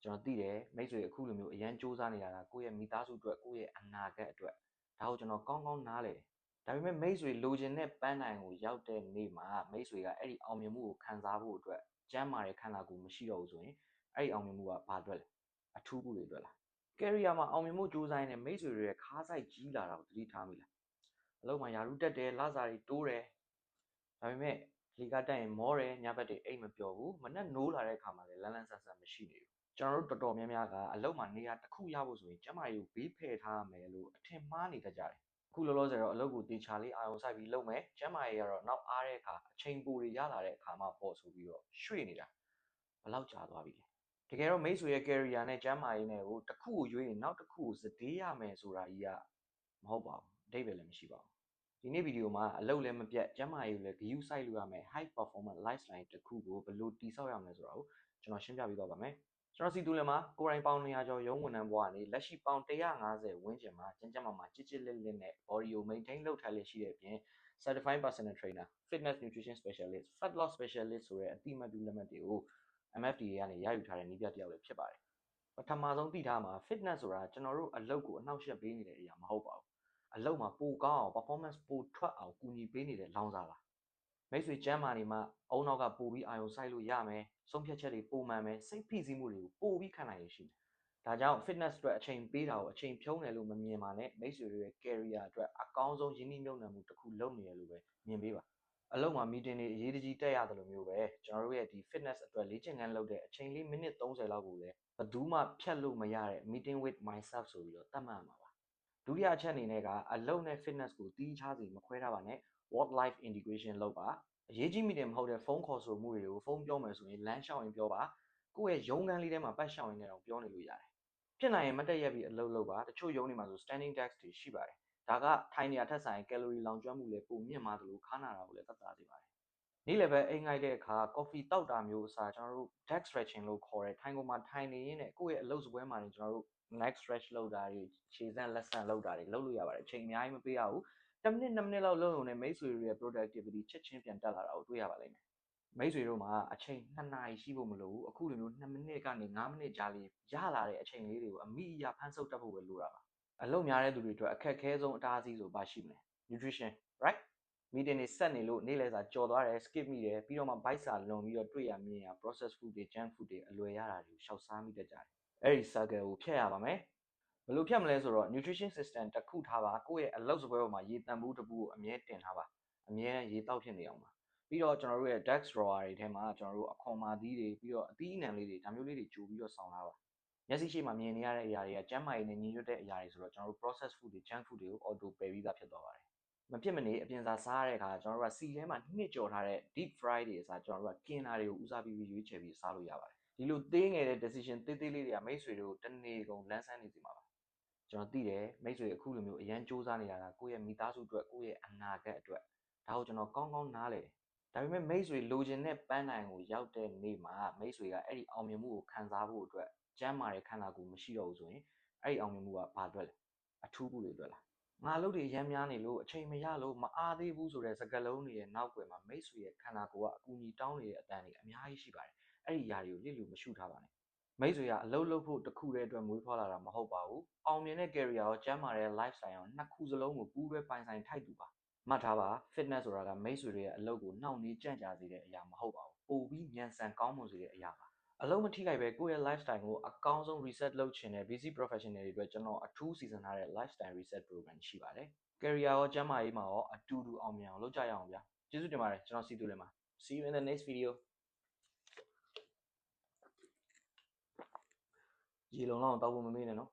ကျွန်တော်သိတယ်မိတ်ဆွေအခုလိုမျိုးအရန်စူးစမ်းနေရတာကိုယ့်ရဲ့မိသားစုအတွက်ကိုယ့်ရဲ့အနာဂတ်အတွက်ဒါကိုကျွန်တော်ကောင်းကောင်းနားလေဒါပေမဲ့မိတ်ဆွေလိုချင်တဲ့ပန်းတိုင်ကိုရောက်တဲ့နေ့မှာမိတ်ဆွေကအဲ့ဒီအောင်မြင်မှုကိုခံစားဖို့အတွက်ကျမ်းမာတဲ့ခန္ဓာကိုယ်မရှိတော့ဘူးဆိုရင်အဲ့ဒီအောင်မြင်မှုကဘာအတွက်လဲအထူးမှုတွေအတွက်လားကယ်ရီယာမှာအောင်မြင်မှုစူးစမ်းနေမိတ်ဆွေတွေရဲ့ခါးဆိုင်ကြီးလာတာကိုသတိထားမိလားအလုံးမှာယာရုတက်တယ်လစာတွေတိုးတယ်ဒါပေမဲ့လေကတက်ရင်မောတယ်ညဘက်တွေအိတ်မပျော်ဘူးမနဲ့နိုးလာတဲ့အခါမှာလည်းလန်းလန်းဆန်းဆန်းမရှိနေဘူးကျွန်တော်တို့တော်တော်များများကအလုပ်မှာနေရာတစ်ခုရဖို့ဆိုရင်ကျမကြီးကိုဘေးဖယ်ထားရမယ်လို့အထင်မှားနေတတ်ကြတယ်အခုလောလောဆယ်တော့အလုပ်ကိုတေချာလေးအာရုံစိုက်ပြီးလုပ်မယ်ကျမကြီးကတော့နောက်အားတဲ့အခါအချိန်ပိုတွေရလာတဲ့အခါမှပေါ့ဆိုပြီးတော့ရွှေ့နေတာဘယ်လောက်ကြာသွားပြီလဲတကယ်တော့မိတ်ဆွေရဲ့ career နဲ့ကျမ်းမာရေးနဲ့ကိုတစ်ခုကိုရွေးရင်နောက်တစ်ခုကိုစတေးရမယ်ဆိုတာကြီးကမဟုတ်ပါဘူးအဓိပ္ပာယ်လည်းမရှိပါဘူးဒီနေ့ဗီဒီယိုမှာအလုပ်လည်းမပြတ်ကျမ်းမာရေးကိုလည်းဂရုစိုက်လို့ရမယ် high performance lifestyle တစ်ခုကိုဘယ်လိုတည်ဆောက်ရမလဲဆိုတာကိုကျွန်တော်ရှင်းပြပေးသွားပါမယ်ကျွန်တော်စီတူလည်းမှာကိုရိုင်းပေါင်200ကျော်ရုံးဝန်ထမ်းဘဝကနေလက်ရှိပေါင်150ဝန်းကျင်မှာကျန်းကျန်းမာမာကြစ်ကြစ်လစ်လစ်နဲ့ body ကို maintain လုပ်ထားလေရှိတဲ့အပြင် certified personal trainer fitness nutrition specialist fat loss specialist ဆိုတဲ့အတိအမှတ်ပြုလက်မှတ်တွေကို MFDA ကနေရယူထားတဲ့နည်းပြတစ်ယောက်လည်းဖြစ်ပါတယ်ပထမဆုံးသိထားမှာ fitness ဆိုတာကျွန်တော်တို့အလုပ်ကိုအနှောက်အယှက်ပေးနေတဲ့အရာမဟုတ်ပါဘူးအလုပ်မှာပိုကောင်းအောင် performance ပိုထွက်အောင်ကူညီပေးနေတဲ့လောင်စာပါမိတ်ဆွေကျမ်းမာနေမှာအုံနောက်ကပိုပြီးအာရုံစိုက်လို့ရမယ်ဆုံးဖြတ်ချက်တွေပုံမှန်မယ်စိတ်ဖိစီးမှုတွေကိုပိုပြီးခံနိုင်ရရှိတယ်ဒါကြောင့် fitness အတွက်အချိန်ပေးတာကိုအချိန်ဖြုံးတယ်လို့မမြင်ပါနဲ့မိတ်ဆွေတွေရဲ့ career အတွက်အကောင်းဆုံးရင်းနှီးမြှုပ်နှံမှုတစ်ခုလုပ်နေရလို့ပဲမြင်ပေးပါအလုပ်မှာ meeting တွေအရေးတကြီးတက်ရတယ်လို့မျိုးပဲကျွန်တော်တို့ရဲ့ဒီ fitness အတွက်လေ့ကျင့်ခန်းလုပ်တဲ့အချိန်လေးမိနစ်30လောက်ကိုလည်းဘယ်သူမှဖြတ်လို့မရတဲ့ meeting with myself ဆိုပြီးတော့သတ်မှတ်မှာပါဒုတိယအချက်အနေနဲ့ကအလုပ်နဲ့ fitness ကိုတီးခြားစီမခွဲထားပါနဲ့ work life integration လုပ်ပါအရေးကြီးမိတယ်မဟုတ်တဲ့ဖုန်းခေါ်ဆိုမှုတွေကိုဖုန်းပြောမယ်ဆိုရင်လမ်းလျှောက်ရင်ပြောပါကိုယ့်ရဲ့ရုံးခန်းလေးထဲမှာပတ်လျှောက်ရင်းနဲ့တော့ပြောနေလို့ရတယ်ဖြစ်နိုင်ရင်မတက်ရက်ပြီးအလုပ်လုပ်ပါတချို့ရုံးတွေမှာဆို standing desk တွေရှိပါတယ်ဒါကထိုင်နေရထက်ဆိုင် calorie လောင်ကျွမ်းမှုလည်းပိုမြင့်မာသလိုခါနာတာကိုလည်းသက်သာစေပါတယ်နေ့လည်းပဲအိမ်ငိုက်တဲ့အခါ coffee တောက်တာမျိုးအစားကျွန်တော်တို့ desk stretching လို့ခေါ်တဲ့ထိုင်ကုန်မှာထိုင်နေရင်းနဲ့ကိုယ့်ရဲ့အလုပ်စပွဲမှာနေကျွန်တော်တို့ neck stretch လုပ်တာတွေခြေစမ်းလက်ဆန့်လုပ်တာတွေလုပ်လို့ရပါတယ်အချိန်အများကြီးမပေးရဘူး10မိနစ်2မိနစ်လောက်လုပ်ရုံနဲ့မိတ်ဆွေတွေရဲ့ productivity ချက်ချင်းပြန်တက်လာတာကိုတွေ့ရပါလိမ့်မယ်မိတ်ဆွေတို့မှာအချိန်2နာရီရှိဖို့မလိုဘူးအခုလိုမျိုး2မိနစ်ကနေ5မိနစ်ကြာလေးရလာတဲ့အချိန်လေးတွေကိုအမိအရာဖန်ဆုပ်တတ်ဖို့ပဲလိုတာပါအလုပ်များတဲ့သူတွေအတွက်အခက်အခဲဆုံးအတားအဆီးဆိုပါရှိမလဲ nutrition right meeting တွေဆက်နေလို့နေ့လည်စာကြော်သွားတယ် skip မိတယ်ပြီးတော့မှ bite စာလွန်ပြီးတော့တွေ့ရမြင်ရ processed food တွေ junk food တွေအလွယ်ရတာတွေကိုရှောက်စားမိတတ်ကြတယ်အဲ့ဒီ circle ကိုဖျက်ရပါမယ်ဘယ်လိုဖြတ်မလဲဆိုတော့ nutrition system တစ်ခုထားပါကိုယ့်ရဲ့အလုပ်စပွဲပေါ်မှာရေတန်ဘူးတစ်ဘူးကိုအမြဲတင်ထားပါအမြဲရေတောက်ဖြစ်နေအောင်ပါပြီးတော့ကျွန်တော်တို့ရဲ့ desk drawer တွေထဲမှာကျွန်တော်တို့အခွန်မာသီးတွေပြီးတော့အသီးအနှံလေးတွေဒါမျိုးလေးတွေကြိုပြီးတော့ဆောင်းထားပါမျက်စိရှိမှမြင်နေရတဲ့အရာတွေကကျန်းမာရေးနဲ့ညီညွတ်တဲ့အရာတွေဆိုတော့ကျွန်တော်တို့ processed food တွေ junk food တွေကို auto ပယ်ပြီးသားဖြစ်သွားပါတယ်မဖြစ်မနေအပြင်စာစားရတဲ့အခါကျွန်တော်တို့ကစီထဲမှာနှစ်ကြော်ထားတဲ့ deep fry တွေအစားကျွန်တော်တို့ကကင်တာတွေကိုဦးစားပေးပြီးရွေးချယ်ပြီးစားလို့ရပါတယ်ဒီလိုသေးငယ်တဲ့ decision သေးသေးလေးတွေကမိတ်ဆွေတို့တနေ့ကုန်လန်းဆန်းနေစီမှာပါကျွန်တော်သိတယ်မိတ်ဆွေအခုလိုမျိုးအရန်စူးစမ်းနေရတာကိုယ့်ရဲ့မိသားစုအတွက်ကိုယ့်ရဲ့အနာဂတ်အတွက်ဒါကိုကျွန်တော်ကောင်းကောင်းနားလေဒါပေမဲ့မိတ်ဆွေလိုချင်တဲ့ပန်းတိုင်ကိုရောက်တဲ့နေ့မှာမိတ်ဆွေကအဲ့ဒီအောင်မြင်မှုကိုခံစားဖို့အတွက်ကျမ်းမာတဲ့ခန္ဓာကိုယ်မရှိတော့ဘူးဆိုရင်အဲ့ဒီအောင်မြင်မှုကဘာအတွက်လဲအထူးမှုတွေအတွက်လားငါလုပ်တွေရမ်းများနေလို့အချိန်မရလို့မအားသေးဘူးဆိုတဲ့စကားလုံးတွေရဲ့နောက်ွယ်မှာမိတ်ဆွေရဲ့ခန္ဓာကိုယ်ကအကူအညီတောင်းနေတဲ့အတန်းတွေအများကြီးရှိပါတယ်အဲ့ဒီຢာတွေကိုလစ်လူမရှုထားပါနဲ့မိတ်ဆွေကအလုပ်လုပ်ဖို့တစ်ခုတည်းအတွက်မွေးဖွားလာတာမဟုတ်ပါဘူးအောင်မြင်တဲ့ career ရောကျန်းမာတဲ့ lifestyle ရောနှစ်ခုစလုံးကိုပူးတွဲပိုင်ဆိုင်ထိုက်တူပါမှတ်ထားပါ fitness ဆိုတာကမိတ်ဆွေတွေရဲ့အလုပ်ကိုနှောင့်နှေးကြန့်ကြာစေတဲ့အရာမဟုတ်ပါဘူးပိုပြီးမြန်ဆန်ကောင်းမွန်စေတဲ့အရာပါအလုံးမထိခိုက်ပဲကိုယ့်ရဲ့ lifestyle ကိုအကောင်းဆုံး reset လုပ်ချင်တဲ့ busy professional တွေအတွက်ကျွန်တော်အထူးစီစဉ်ထားတဲ့ lifestyle reset program ရှိပါတယ် career ရောကျန်းမာရေးမှာရောအတူတူအောင်မြင်အောင်လုပ်ကြရအောင်ဗျာကျေးဇူးတင်ပါတယ်ကျွန်တော်စီတူလည်းမှာ see you in the next video ရေလုံလောက်တောက်ဖို့မမေ့နဲ့နော်